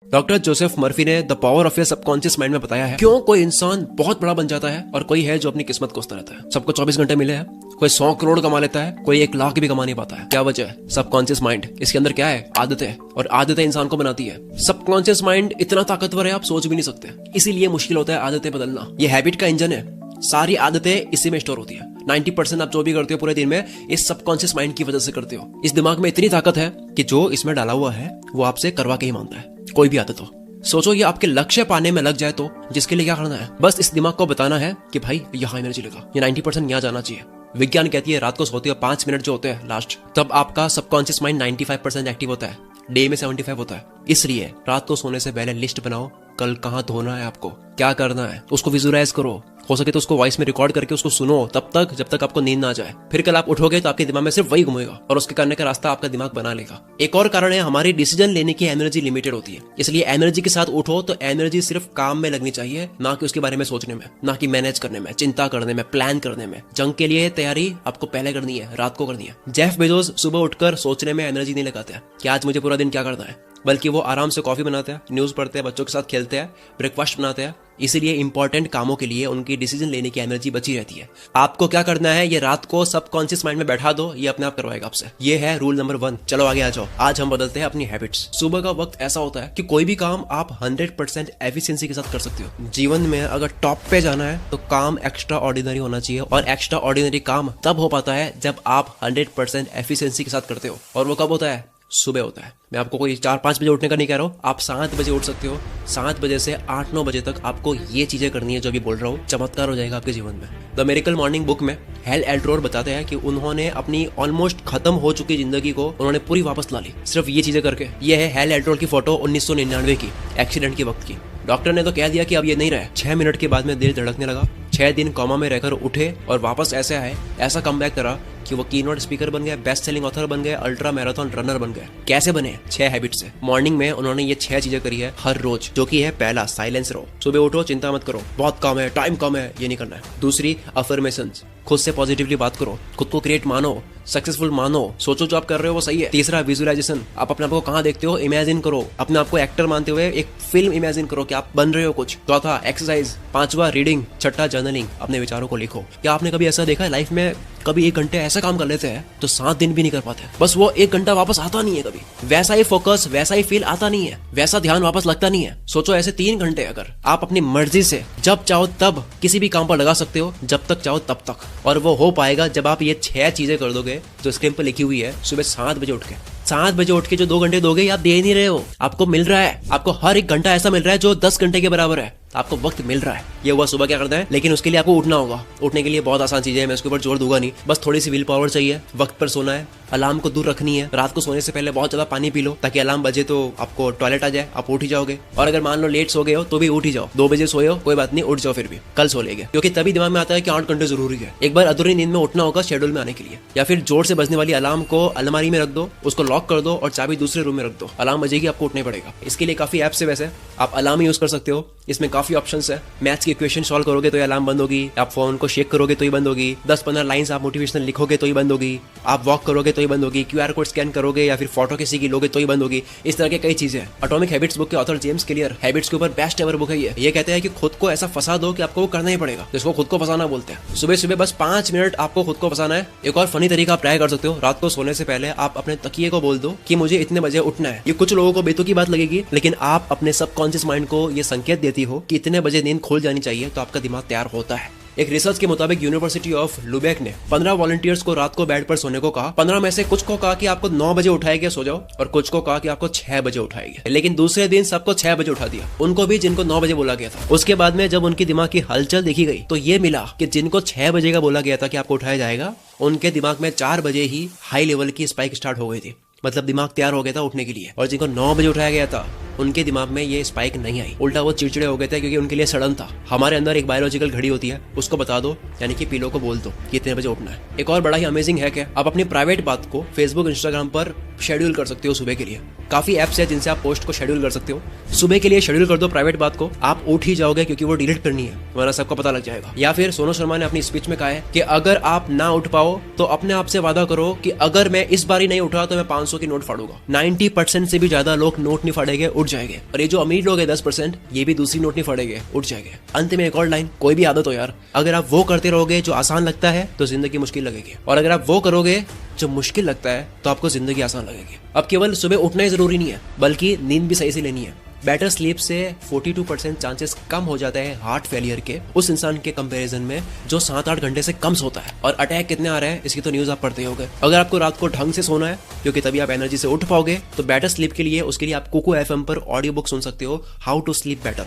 Doctor Joseph Murphy ने the power of your subconscious mind में बताया है क्यों कोई इंसान बहुत बड़ा बन जाता है और कोई है जो अपनी किस्मत कोसता रहता है। सबको 24 घंटे मिले हैं, कोई 100 करोड़ कमा लेता है, कोई 1 लाख भी कमा नहीं पाता है। क्या वजह है? Subconscious mind. इसके अंदर क्या है? आदतें, और आदतें इंसान को बनाती है। सबकॉन्शियस माइंड इतना ताकतवर है आप सोच भी नहीं सकते, इसीलिए मुश्किल होता है आदतें बदलना। ये हैबिट का इंजन है, सारी आदतें इसी में स्टोर होती है। 90% आप जो भी करते हो पूरे दिन में इस सबकॉन्शियस माइंड की वजह से करते हो। इस दिमाग में इतनी ताकत है कि जो इसमें डाला हुआ है वो आपसे करवा के ही मानता है, कोई भी आदत हो। सोचो ये आपके लक्ष्य पाने में लग जाए तो जिसके लिए क्या करना है? बस इस दिमाग को बताना है कि भाई यहाँ एनर्जी लगा, ये 90% यहाँ जाना चाहिए। विज्ञान कहती है रात को सोते हो 5 मिनट जो होते हैं लास्ट, तब आपका सबकॉन्शियस माइंड 95% एक्टिव होता है, डे में 75 होता है। इसलिए रात को सोने से पहले लिस्ट बनाओ, कल कहाँ धोना है, आपको क्या करना है, उसको विजुअलाइज करो। हो सके तो उसको वॉइस में रिकॉर्ड करके उसको सुनो तब तक जब तक आपको नींद ना आ जाए। फिर कल आप उठोगे तो आपके दिमाग में सिर्फ वही घूमेगा और उसके करने का रास्ता आपका दिमाग बना लेगा। एक और कारण है, हमारी डिसीजन लेने की एनर्जी लिमिटेड होती है, इसलिए एनर्जी के साथ उठो तो एनर्जी सिर्फ काम में लगनी चाहिए, ना कि उसके बारे में सोचने में, ना कि मैनेज करने में, चिंता करने में, प्लान करने में। जंग के लिए तैयारी आपको पहले करनी है, रात को करनी है। जेफ बेजोस सुबह उठकर सोचने में एनर्जी नहीं लगाते हैं कि आज मुझे पूरा दिन क्या करना है, बल्कि वो आराम से कॉफी बनाते हैं, न्यूज पढ़ते हैं, बच्चों के साथ खेलते हैं, ब्रेकफास्ट बनाते हैं। इसीलिए इंपॉर्टेंट कामों के लिए उनकी डिसीजन लेने की एनर्जी बची रहती है। आपको क्या करना है, ये रात को सबकॉन्शियस माइंड में बैठा दो, ये अपने आप करवाएगा आपसे। ये है रूल नंबर 1। चलो आगे आ जाओ। आज हम बदलते हैं अपनी हैबिट्स। सुबह का वक्त ऐसा होता है कि कोई भी काम आप 100% एफिशिएंसी के साथ कर सकते हो। जीवन में अगर टॉप पे जाना है तो काम एक्स्ट्रा ऑर्डिनरी होना चाहिए, और एक्स्ट्रा ऑर्डिनरी काम तब हो पाता है जब आप 100% एफिशिएंसी के साथ करते हो। और वो कब होता है? सुबह होता है। मैं आपको कोई 4-5 बजे उठने का नहीं कह रहा हूँ, आप 7 बजे उठ सकते हो। 7 बजे से 8-9 बजे तक आपको ये चीजें करनी है जो अभी बोल रहा हूँ, चमत्कार हो जाएगा आपके जीवन में। द मिरेकल मॉर्निंग बुक में हेल एल्ट्रोर बताते हैं कि उन्होंने अपनी ऑलमोस्ट खत्म हो चुकी जिंदगी को उन्होंने पूरी वापस ला ली, सिर्फ ये चीजें करके। ये है हेल एल्ट्रोर की फोटो 1999 की, एक्सीडेंट के वक्त की। डॉक्टर ने तो कह दिया कि अब ये नहीं रहे। 6 मिनट के बाद में दिल धड़कने लगा, 6 दिन कोमा में रहकर उठे और वापस ऐसे आए, ऐसा कमबैक करा कि वो कीनोट स्पीकर बन गए, बेस्ट सेलिंग ऑथर बन गए, अल्ट्रा मैराथन रनर बन गए। कैसे बने? 6 हैबिट से। मॉर्निंग में उन्होंने ये 6 चीजें करी है हर रोज, जो कि है पहला, साइलेंस रहो। सुबह उठो, चिंता मत करो, बहुत कम है, टाइम कम है, ये नहीं करना है। दूसरी, अफर्मेशंस, खुद से पॉजिटिवली बात करो, खुद को क्रिएट मानो, सक्सेसफुल मानो, सोचो जो आप कर रहे हो वो सही है। तीसरा, विजुअलाइजेशन, आप अपने आप को कहाँ देखते हो इमेजिन करो, अपने आप को एक्टर मानते हुए एक फिल्म इमेजिन करो कि आप बन रहे हो कुछ। चौथा, एक्सरसाइज। पांचवा, रीडिंग। छठा, जर्नलिंग, अपने विचारों को लिखो। क्या आपने कभी ऐसा देखा है लाइफ में, कभी 1 घंटे ऐसा काम कर लेते हैं तो 7 दिन भी नहीं कर पाते, बस वो 1 घंटा वापस आता नहीं है कभी। वैसा ही फोकस, वैसा ही फील आता नहीं है, वैसा ध्यान वापस लगता नहीं है। सोचो ऐसे 3 घंटे अगर आप अपनी मर्जी से जब चाहो तब किसी भी काम पर लगा सकते हो, जब तक चाहो तब तक, और वो हो पाएगा जब आप ये 6 चीजें कर दोगे जो स्क्रीन पर लिखी हुई है। सुबह 7 बजे उठ के, 7 बजे उठ के जो 2 घंटे दोगे आप दे नहीं रहे हो, आपको मिल रहा है। आपको हर 1 घंटा ऐसा मिल रहा है जो 10 घंटे के बराबर है, आपको वक्त मिल रहा है। ये हुआ सुबह क्या करना है, लेकिन उसके लिए आपको उठना होगा। उठने के लिए बहुत आसान चीजें हैं, मैं उसके ऊपर जोर दूंगा नहीं, बस थोड़ी सी विल पावर चाहिए। वक्त पर सोना है, अलार्म को दूर रखनी है, रात को सोने से पहले बहुत ज्यादा पानी पी लो ताकि अलार्म बजे तो आपको टॉयलेट आ जाए, आप उठ ही जाओगे। और अगर मान लो लेट सो गए हो तो भी उठ ही जाओ, 2 बजे सोए हो कोई बात नहीं, उठ जाओ फिर भी, कल सो लेंगे, क्योंकि तभी दिमाग में आता है कि 8 घंटे जरूरी है। एक बार अधूरी नींद में उठना होगा शेड्यूल में आने के लिए। या फिर जोर से बजने वाली अलार्म को अलमारी में रख दो, उसको लॉक कर दो और चाबी दूसरे रूम में रख दो, अलार्म बजेगी आपको उठना पड़ेगा। इसके लिए काफी ऐप्स है, वैसे आप अलार्म यूज कर सकते हो, इसमें काफी ऑप्शंस है। मैथ्स की इक्वेशन सॉल्व करोगे तो ये अलार्म बंद होगी, आप फोन को शेक करोगे तो ही बंद होगी, 10-15 लाइंस आप मोटिवेशनल लिखोगे तो ही बंद होगी, आप वॉक करोगे तो ही बंद होगी, QR कोड स्कैन करोगे या फिर फोटो किसी की लोगे तो ही बंद होगी। इस तरह के कई चीजें। एटॉमिक हैबिट्स बुक के ऑथर जेम्स क्लियर हैबिट्स के ऊपर बेस्ट एवर बुक है ये कहते हैं कि खुद को ऐसा फंसा दो कि आपको वो करना ही पड़ेगा, जिसको खुद को फंसाना बोलते हैं। सुबह सुबह बस 5 मिनट आपको खुद को फंसाना है। एक और फनी तरीका आप ट्राई कर सकते हो, रात को सोने से पहले आप अपने तकिए को बोल दो कि मुझे इतने बजे उठना है। ये कुछ लोगों को बेतुकी बात लगेगी, लेकिन आप अपने सबकॉन्शियस माइंड को ये संकेत देती हो कि इतने बजे नींद खुल जानी चाहिए, तो आपका दिमाग तैयार होता है। एक रिसर्च के मुताबिक यूनिवर्सिटी ऑफ लुबेक ने 15 वॉलंटियर्स को रात को बेड पर सोने को कहा। 15 में से कुछ को कहा कि आपको 9 बजे उठाएंगे सो जाओ, और कुछ को कहा कि आपको 6 बजे उठाएंगे। लेकिन दूसरे दिन सबको 6 बजे उठा दिया, उनको भी जिनको 9 बजे बोला गया था। उसके बाद में जब उनकी दिमाग की हलचल देखी गई तो ये मिला कि जिनको 6 बजे का बोला गया था कि आपको उठाया जाएगा, उनके दिमाग में 4 बजे ही हाई लेवल की स्पाइक स्टार्ट हो गई थी, मतलब दिमाग तैयार हो गया था उठने के लिए। और जिनको 9 बजे उठाया गया था उनके दिमाग में ये स्पाइक नहीं आई, उल्टा वो चिड़चिड़े हो गए थे, क्योंकि उनके लिए सडन था। हमारे अंदर एक बायोलॉजिकल घड़ी होती है, उसको बता दो, यानी कि पिलो को बोल दो कि इतने बजे उठना है। एक और बड़ा ही अमेजिंग है कि आप अपनी प्राइवेट बात को फेसबुक, इंस्टाग्राम पर शेड्यूल कर सकते हो सुबह के लिए। काफी एप्स है जिनसे आप पोस्ट को शेड्यूल कर सकते हो। सुबह के लिए शेड्यूल कर दो प्राइवेट बात को, आप उठ ही जाओगे क्योंकि वो डिलीट करनी है, वरना सबको पता लग जाएगा। या फिर सोनू शर्मा ने अपनी स्पीच में कहा है कि अगर आप ना उठ पाओ तो अपने आप से वादा करो कि अगर मैं इस बार ही नहीं उठा तो मैं 500 की नोट फाड़ूंगा। 90% से भी ज्यादा लोग नोट नहीं फाड़ेंगे, उठ उठ जाएंगे। और ये जो अमीर लोग है 10%, ये भी दूसरी नोट नहीं फटेंगे, उठ जाएंगे। अंत में एक और लाइन, कोई भी आदत हो यार, अगर आप वो करते रहोगे जो आसान लगता है तो जिंदगी मुश्किल लगेगी, और अगर आप वो करोगे जो मुश्किल लगता है तो आपको जिंदगी आसान लगेगी। अब केवल सुबह उठना ही जरूरी नहीं है, बल्कि नींद भी सही से लेनी है। बेटर स्लीप से 42% चांसेस कम हो जाता है हार्ट फेलियर के उस इंसान के कंपैरिजन में जो 7-8 घंटे से कम सोता है। और अटैक कितने आ रहे हैं इसकी तो न्यूज आप पढ़ते ही होंगे। अगर आपको रात को ढंग से सोना है, क्योंकि तभी आप एनर्जी से उठ पाओगे, तो बेटर स्लीप के लिए उसके लिए आप कुकू एफएम पर ऑडियो बुक सुन सकते हो, हाउ टू स्लीप बेटर,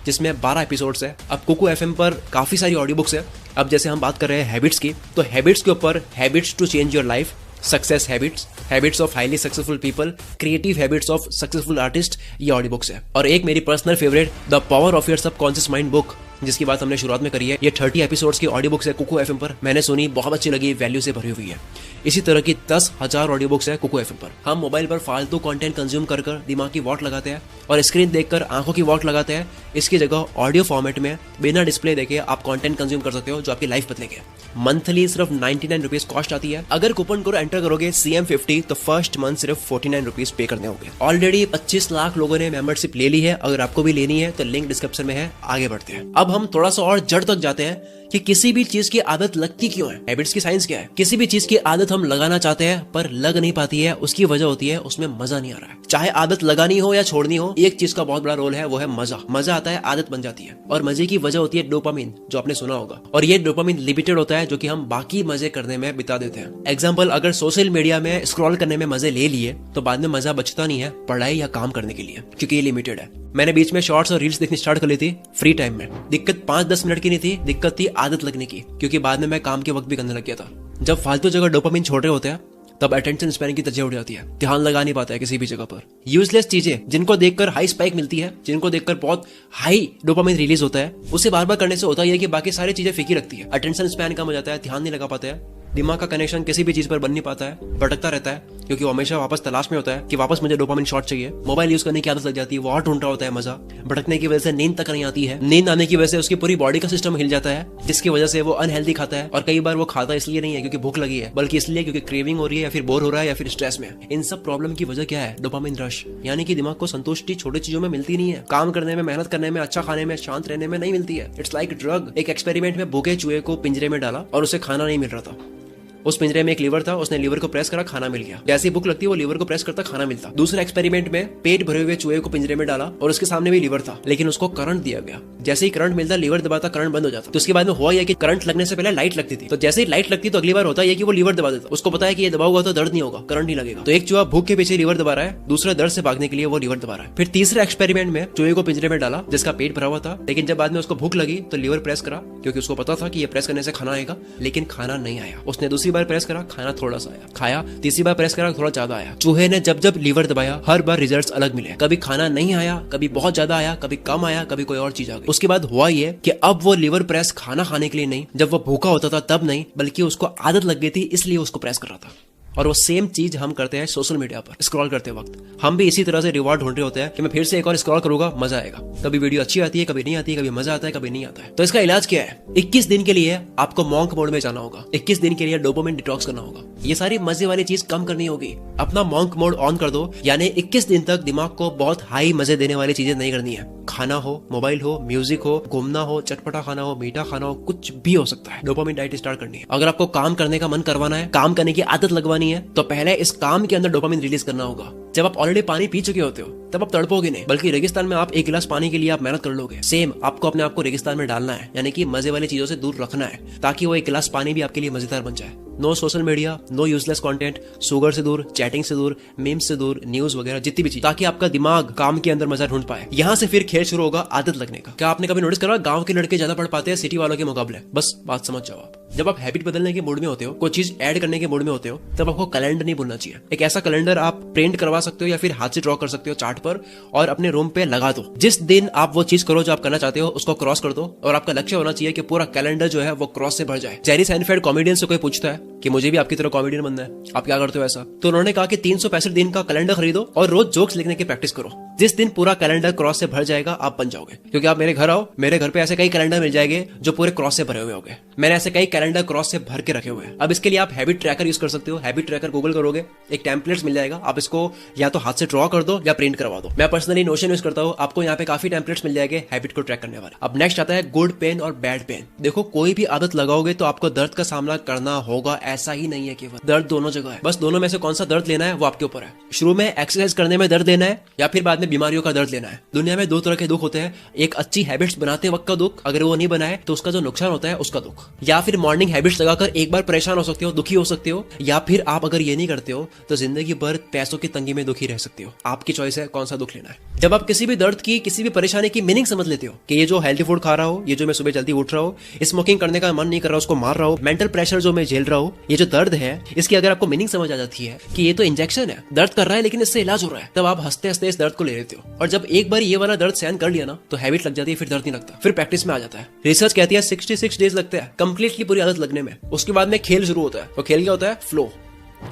जिसमें 12 एपिसोड्स है। अब कुकू एफएम पर काफी सारी ऑडियो बुक्स है। अब जैसे हम बात कर रहे हैं हैबिट्स की, तो हैबिट्स के ऊपर habits to change your life, success habits, habits of highly successful people, creative habits of successful artist, ये ऑडियो बुक्स है। और एक मेरी personal favourite, the power of your subconscious mind book, जिसकी बात हमने शुरुआत में करी है। ये 30 एपिसोड्स की ऑडियो बुक्स है कुकू एफएम पर। मैंने सुनी, बहुत अच्छी लगी, वैल्यू से भरी हुई है। इसी तरह की 10,000 ऑडियो बुक्स है कुकू एफएम पर। हम मोबाइल पर फालतू कंटेंट कंज्यूम कर दिमाग की वॉट लगाते हैं और स्क्रीन देखकर आंखों की वॉट लगाते हैं। इसकी जगह ऑडियो फॉर्मेट में बिना डिस्प्ले देखे आप कंटेंट कंज्यूम कर सकते हो जो आपकी लाइफ बदलेंगे। मंथली सिर्फ 99 रुपीज कॉस्ट आती है। अगर कूपन कोड एंटर करोगे CM50 तो फर्स्ट मंथ सिर्फ 49 रुपीज पे करने होंगे। ऑलरेडी 25 लाख लोगों ने मेंबरशिप ले ली है। अगर आपको भी लेनी है तो लिंक डिस्क्रिप्शन में है। आगे बढ़ते हैं। अब हम थोड़ा सा और जड़ तक जाते हैं कि किसी भी चीज की आदत लगती क्यों है। हैबिट्स की साइंस क्या है। किसी भी चीज की आदत हम लगाना चाहते हैं पर लग नहीं पाती है, उसकी वजह होती है उसमें मजा नहीं आ रहा है। चाहे आदत लगानी हो या छोड़नी हो, एक चीज का बहुत बड़ा रोल है, वो है मजा। मजा आता है, आदत बन जाती है, और मजे की वजह होती है डोपामिन, जो आपने सुना होगा। और ये डोपामिन लिमिटेड होता है, जो कि हम बाकी मजे करने में बिता देते हैं। एग्जाम्पल, अगर सोशल मीडिया में स्क्रॉल करने में मजे ले लिए तो बाद में मजा बचता नहीं है पढ़ाई या काम करने के लिए, क्योंकि ये लिमिटेड है। मैंने बीच में शॉर्ट्स और रील्स देखनी स्टार्ट कर ली थी फ्री टाइम में। दिक्कत 5-10 मिनट की नहीं थी, दिक्कत थी आदत लगने की, क्योंकि बाद में मैं काम के वक्त भी करने लग गया था। जब फालतू जगह डोपामिन छोड़ रहे होते हैं तब अटेंशन स्पैन की तरजीह उठ जाती है, ध्यान लगा नहीं पाता है किसी भी जगह पर। यूजलेस चीजें जिनको देखकर हाई स्पाइक मिलती है, जिनको देखकर बहुत हाई डोपामिन रिलीज होता है, उसे बार बार करने से होता है कि बाकी सारी चीजें फीकी रखती है। अटेंशन स्पैन कम हो जाता है, ध्यान नहीं लगा पाते हैं, दिमाग का कनेक्शन किसी भी चीज पर बन नहीं पाता है, भटकता रहता है, क्योंकि वो हमेशा वापस तलाश में होता है कि वापस मुझे डोपामिन शॉट चाहिए। मोबाइल यूज करने की आदत लग जाती है, वो और ढूंढ रहा होता है मजा। भटकने की वजह से नींद तक नहीं आती है, नींद आने की वजह से उसकी पूरी बॉडी का सिस्टम हिल जाता है, जिसकी वजह से वो अनहेल्दी खाता है। और कई बार वो खाता इसलिए नहीं है क्योंकि भूख लगी है, बल्कि इसलिए क्योंकि क्रेविंग हो रही है, या फिर बोर हो रहा है, या फिर स्ट्रेस में। इन सब प्रॉब्लम की वजह क्या है? डोपामिन रश, यानी कि दिमाग को संतुष्टि छोटी चीजों में मिलती नहीं है। काम करने में, मेहनत करने में, अच्छा खाने में, शांत रहने में नहीं मिलती है। It's like drug. एक एक्सपेरिमेंट में भूखे चूहे को पिंजरे में डाला और उसे खाना नहीं मिल रहा था। उस पिंजरे में एक लीवर था, उसने लीवर को प्रेस करा, खाना मिल गया। जैसी भूख लगती है वो लीवर को प्रेस करता, खाना मिलता। दूसरे एक्सपेरिमेंट में पेट भरे हुए चूहे को पिंजरे में डाला और उसके सामने भी लीवर था, लेकिन उसको करंट दिया गया। जैसे ही करंट मिलता, लीवर दबाता, करंट बंद हो जाता। तो उसके बाद में हुआ यह कि करंट लगने से पहले लाइट लगती थी, तो जैसे ही लाइट लगती तो अगली बार होता है कि वो लीवर दबा देता। उसको पता है कि ये दबा हुआ तो दर्द नहीं होगा, करंट नहीं लगेगा। तो एक चूहा भूख के पीछे लीवर दबा रहा है, दूसरा दर्द से भागने के लिए वो लीवर दबा रहा है। फिर तीसरे एक्सपेरिमेंट में चूहे को पिंजरे में डाला जिसका पेट भरा हुआ था, लेकिन जब बाद में उसको भूख लगी तो लीवर प्रेस करा, क्योंकि उसको पता था कि ये प्रेस करने से खाना आएगा, लेकिन खाना नहीं आया। उसने दूसरी बार प्रेस करा, खाना थोड़ा सा आया, खाया, तीसरी बार प्रेस करा, थोड़ा ज्यादा आया। चूहे ने जब जब लीवर दबाया हर बार रिजल्ट्स अलग मिले। कभी खाना नहीं आया, कभी बहुत ज्यादा आया, कभी कम आया, कभी कोई और चीज आ गई। उसके बाद हुआ ये कि अब वो लीवर प्रेस खाना खाने के लिए नहीं, जब वो भूखा होता था तब नहीं, बल्कि उसको आदत लग गई थी इसलिए उसको प्रेस कर रहा था। और वो सेम चीज हम करते हैं सोशल मीडिया पर स्क्रॉल करते वक्त। हम भी इसी तरह से रिवॉर्ड ढूंढ रहे होते हैं कि मैं फिर से एक और स्क्रॉल करूंगा, मजा आएगा। कभी वीडियो अच्छी आती है, कभी नहीं आती है, कभी मजा आता है, कभी नहीं आता है। तो इसका इलाज क्या है? 21 दिन के लिए आपको मॉन्क मोड में जाना होगा। 21 दिन के लिए डोपामिन डिटॉक्स करना होगा। ये सारी मजे वाली चीज कम करनी होगी। अपना मॉन्क मोड ऑन कर दो, यानी 21 दिन तक दिमाग को बहुत हाई मजे देने वाली चीजें नहीं करनी है। खाना हो, मोबाइल हो, म्यूजिक हो, घूमना हो, चटपटा खाना हो, मीठा खाना हो, कुछ भी हो सकता है। डोपामिन डाइट स्टार्ट करनी है। अगर आपको काम करने का मन करवाना है, काम करने की आदत लगवानी है, तो पहले इस काम के अंदर डोपामिन रिलीज करना होगा। जब आप ऑलरेडी पानी पी चुके होते हो तब आप तड़पोगे नहीं, बल्कि रेगिस्तान में आप 1 गिलास पानी के लिए आप मेहनत कर लोगे। सेम आपको अपने आप को रेगिस्तान में डालना है, यानी कि मजे वाली चीजों से दूर रखना है, ताकि वो 1 गिलास पानी भी आपके लिए मजेदार बन जाए। No social media, no useless content, sugar से दूर, चैटिंग से दूर, मीम्स से दूर, न्यूज वगैरह जितनी भी चीज, ताकि आपका दिमाग काम के अंदर मजा ढूंढ पाए। यहाँ से फिर खेल शुरू होगा आदत लगने का। क्या आपने कभी नोटिस करा गांव के लड़के ज्यादा पढ़ पाते हैं सिटी वालों के मुकाबले? बस बात समझ जाओ आप। जब आप हैबिट बदलने के मूड में होते हो, कोई चीज ऐड करने के मूड में होते हो, तब आपको कैलेंडर नहीं भूलना चाहिए। एक ऐसा कैलेंडर आप प्रिंट करवा सकते हो या फिर हाथ से ड्रॉ कर सकते हो चार्ट पर, और अपने रूम पे लगा दो। जिस दिन आप वो चीज करो जो आप करना चाहते हो, उसको क्रॉस कर दो, और आपका लक्ष्य होना चाहिए कि पूरा कैलेंडर जो है वो क्रॉस से भर जाए। जेरी साइनफेल्ड कॉमेडियन से कोई पूछता है कि मुझे भी आपकी तरह कॉमेडियन बनना है, आप क्या करते हो ऐसा? तो उन्होंने कहा कि 365 दिन का कैलेंडर खरीदो और रोज जोक्स लिखने की प्रैक्टिस करो। जिस दिन पूरा कैलेंडर क्रॉस से भर जाएगा आप बन जाओगे। क्योंकि आप मेरे घर आओ, मेरे घर पे ऐसे कई कैलेंडर मिल जाएंगे जो पूरे क्रॉस से भरे हुए होंगे। मैंने ऐसे कई कैलेंडर क्रॉस से भर के रखे हुए हैं। अब इसके लिए आप हैबिट ट्रैकर यूज कर सकते हो। हैबिट ट्रैकर गूगल करोगे, एक टेम्पलेट्स मिल जाएगा, आप इसको या तो हाथ से ड्रॉ कर दो या प्रिंट करवा दो। मैं पर्सनली नोशन यूज करता हूँ, आपको यहाँ पे काफी टेम्पलेट्स मिल जाएंगे हैबिट को ट्रैक करने वाले। अब नेक्स्ट आता है गुड पेन और बैड पेन। देखो, कोई भी आदत लगाओगे तो आपको दर्द का सामना करना होगा, ऐसा ही नहीं है केवल दर्द दोनों जगह है। बस दोनों में से कौन सा दर्द लेना है वो आपके ऊपर है। शुरू में एक्सरसाइज करने में दर्द लेना है या फिर बाद में बीमारियों का दर्द लेना है। दुनिया में दो तरह के दुख होते हैं, एक अच्छी हैबिट्स बनाते वक्त का दुख, अगर वो नहीं बनाए तो उसका जो नुकसान होता है उसका दुख, या फिर मॉर्निंग हैबिट्स लगाकर एक बार परेशान हो सकते हो, दुखी हो सकते हो, या फिर आप अगर ये नहीं करते हो तो जिंदगी भर पैसों की तंगी में दुखी रह सकते हो। आपकी चॉइस है कौन सा दुख लेना है। जब आप किसी भी दर्द की, किसी भी परेशानी की मीनिंग समझ लेते हो कि ये जो हेल्थी फूड खा रहा हो, ये जो मैं सुबह जल्दी उठ रहा हूँ, स्मोकिंग करने का मन नहीं कर रहा, उसको मार रहा हूँ, मेंटल प्रेशर जो मैं झेल रहा हूँ, ये जो दर्द है, इसकी अगर आपको मीनिंग समझ आ जाती है कि ये तो इंजेक्शन है, दर्द कर रहा है लेकिन इससे इलाज हो रहा है, तब आप हंसते हंसते इस दर्द को ले लेते हो। और जब एक बार ये वाला दर्द सहन कर लिया ना तो हैबिट लग जाती है, फिर दर्द नहीं लगता, फिर प्रैक्टिस में आ जाता है। रिसर्च कहती है 66 डेज लगते हैं कंप्लीटली पूरी आदत लगने में। उसके बाद में खेल शुरू होता है, और खेल क्या होता है? फ्लो।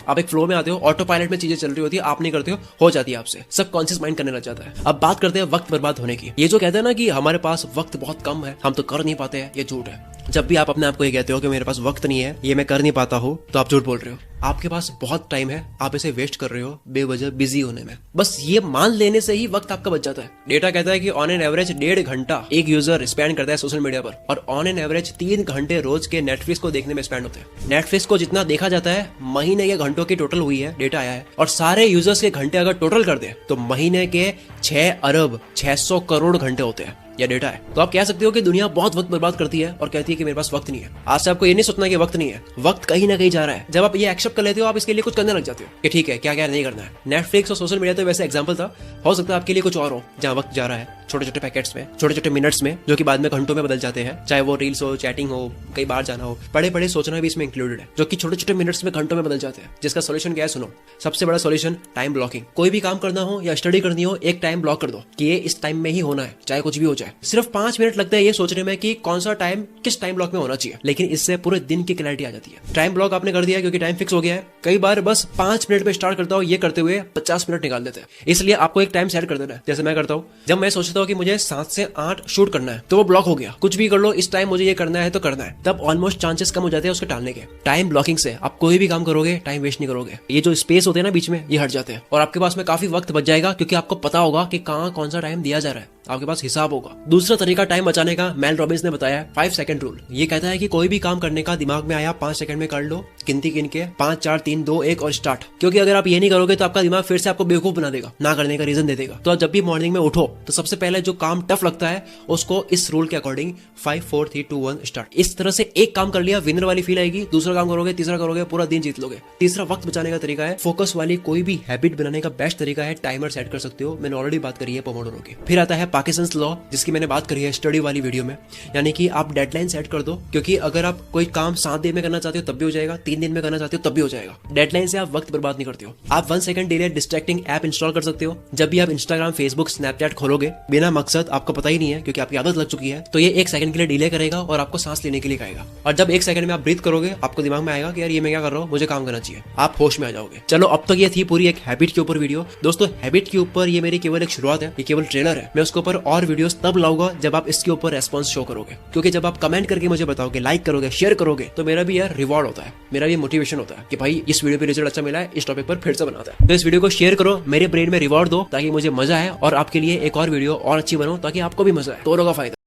आप एक फ्लो में आते हो, ऑटो पायलट में चीजें चल रही होती है, आप नहीं करते हो जाती है आपसे, सबकॉन्शियस माइंड करने लग जाता है। अब बात करते हैं वक्त बर्बाद होने की। ये जो कहते हैं ना कि हमारे पास वक्त बहुत कम है, हम तो कर नहीं पाते हैं, ये झूठ है। जब भी आप अपने आप को ये कहते हो कि मेरे पास वक्त नहीं है, ये मैं कर नहीं पाता हूँ, तो आप झूठ बोल रहे हो। आपके पास बहुत टाइम है, आप इसे वेस्ट कर रहे हो बेवजह बिजी होने में। बस ये मान लेने से ही वक्त आपका बच जाता है। डेटा कहता है कि ऑन एन एवरेज 1.5 घंटा एक यूजर स्पेंड करता है सोशल मीडिया पर, और ऑन एन एवरेज 3 घंटे रोज के नेटफ्लिक्स को देखने में स्पेंड होते हैं। नेटफ्लिक्स को जितना देखा जाता है, महीने के घंटों की टोटल हुई है, डेटा आया है, और सारे यूजर्स के घंटे अगर टोटल कर दे तो महीने के 6 अरब 600 करोड़ घंटे होते हैं, या डेटा है। तो आप कह सकते हो कि दुनिया बहुत वक्त बर्बाद करती है और कहती है कि मेरे पास वक्त नहीं है। आज से आपको ये नहीं सोचना कि वक्त नहीं है, वक्त कहीं ना कहीं जा रहा है। जब आप ये एक्सेप्ट कर लेते हो, आप इसके लिए कुछ करने लग जाते हो कि ठीक है, क्या क्या नहीं करना है। नेटफ्लिक्स और सोशल मीडिया तो वैसे एग्जांपल था, हो सकता है आपके लिए कुछ और हो जहां वक्त जा रहा है छोटे छोटे पैकेट्स में, छोटे छोटे मिनट्स में, जो कि बाद में घंटों में बदल जाते हैं। चाहे वो रील्स हो, चैटिंग हो, कहीं बाहर जाना हो, पढ़े पढ़े सोचना भी इसमें इंक्लूडेड है, जो कि छोटे छोटे मिनट्स में घंटों में बदल जाते हैं। जिसका सोल्यूशन क्या है? सुनो, सबसे बड़ा सोल्यूशन टाइम ब्लॉकिंग। कोई भी काम करना हो या स्टडी करनी हो, एक टाइम ब्लॉक कर दो कि ये इस टाइम में ही होना है, चाहे कुछ भी हो जाए। सिर्फ 5 मिनट लगता है ये सोचने में कि कौन सा टाइम किस टाइम ब्लॉक में होना चाहिए, लेकिन इससे पूरे दिन की क्लैरिटी आ जाती है। टाइम ब्लॉक आपने कर दिया क्योंकि टाइम फिक्स हो गया है। कई बार बस 5 मिनट पे स्टार्ट करता हूँ, ये करते हुए 50 मिनट निकाल देते हैं। इसलिए आपको एक टाइम सेट कर देना है। जैसे मैं करता हूँ, जब मैं सोचता हूँ कि मुझे 7 से 8 शूट करना है, तो वो ब्लॉक हो गया। कुछ भी कर लो, इस टाइम मुझे ये करना है तो करना है, तब ऑलमोस्ट चांसेस कम हो जाते हैं उसके टालने के। टाइम ब्लॉकिंग से आप कोई भी काम करोगे, टाइम वेस्ट नहीं करोगे। ये जो स्पेस होते हैं ना बीच में, ये हट जाते हैं और आपके पास में काफी वक्त बच जाएगा, क्योंकि आपको पता होगा कि कहाँ कौन सा टाइम दिया जा रहा है, आपके पास हिसाब होगा। दूसरा तरीका टाइम बचाने का मेल रॉबिन्स ने बताया है 5 सेकंड रूल। ये कहता है कि कोई भी काम करने का दिमाग में आया 5 सेकंड में कर लो, गिनती गिन के 5 4 3 2 1 और स्टार्ट। क्योंकि अगर आप ये नहीं करोगे तो आपका दिमाग फिर से आपको बेवकूफ बना देगा, ना करने का रीजन दे देगा। तो जब भी मॉर्निंग में उठो तो सबसे पहले जो काम टफ लगता है उसको इस रूल के अकॉर्डिंग 5 4 3 2 1 स्टार्ट। इस तरह से एक काम कर लिया, विनर वाली फील आएगी। दूसरा काम करोगे, तीसरा करोगे, पूरा दिन जीत लोगे। तीसरा वक्त बचाने का तरीका है, फोकस वाली कोई भी हैबिट बनाने का बेस्ट तरीका है टाइमर सेट कर सकते हो। मैंने ऑलरेडी बात करी है पोमोडोरो की। फिर आता है पार्किंसंस लॉ, जिसकी मैंने बात करी है स्टडी वाली वीडियो में, यानी कि आप डेडलाइन सेट कर दो। क्योंकि अगर आप कोई काम 7 दिन में करना चाहते हो तब भी हो जाएगा, 3 दिन में करना चाहते हो तब भी हो जाएगा। डेडलाइन से आप वक्त बर्बाद नहीं करते हो। आप 1 second delay distracting app install कर सकते हो। जब भी आप इंस्टाग्राम, फेसबुक, स्नैपचैट खोलोगे बिना मकसद, आपको पता ही नहीं है क्योंकि आपकी आदत लग चुकी है, तो ये 1 सेकंड के लिए डिले करेगा और आपको सांस लेने के लिए कहेगा। और जब 1 सेकंड में आप ब्रीथ करोगे, आपको दिमाग में आएगा कि यार ये मैं क्या कर रहा हूँ, मुझे काम करना चाहिए। आप होश में आ जाओगे। चलो, अब तक ये थी पूरी एक हैबिट के ऊपर वीडियो। दोस्तों, हैबिट के ऊपर ये मेरी केवल एक शुरुआत है, ये केवल ट्रेलर है। मैं उसके ऊपर और वीडियोस तब लाऊंगा जब आप इसके ऊपर रेस्पॉन्स शो करोगे। क्योंकि जब आप कमेंट करके मुझे बताओगे, लाइक करोगे, शेयर करोगे, तो मेरा भी यार रिवॉर्ड होता है, मेरा भी मोटिवेशन होता है कि भाई इस वीडियो पे रिजल्ट अच्छा मिला है, इस टॉपिक पर फिर से बनाता है। तो इस वीडियो को शेयर करो, मेरे ब्रेन में रिवॉर्ड दो ताकि मुझे मजा आए और आपके लिए एक और वीडियो और अच्छी बनाऊं ताकि आपको भी मजा आए, दोनों का फायदा।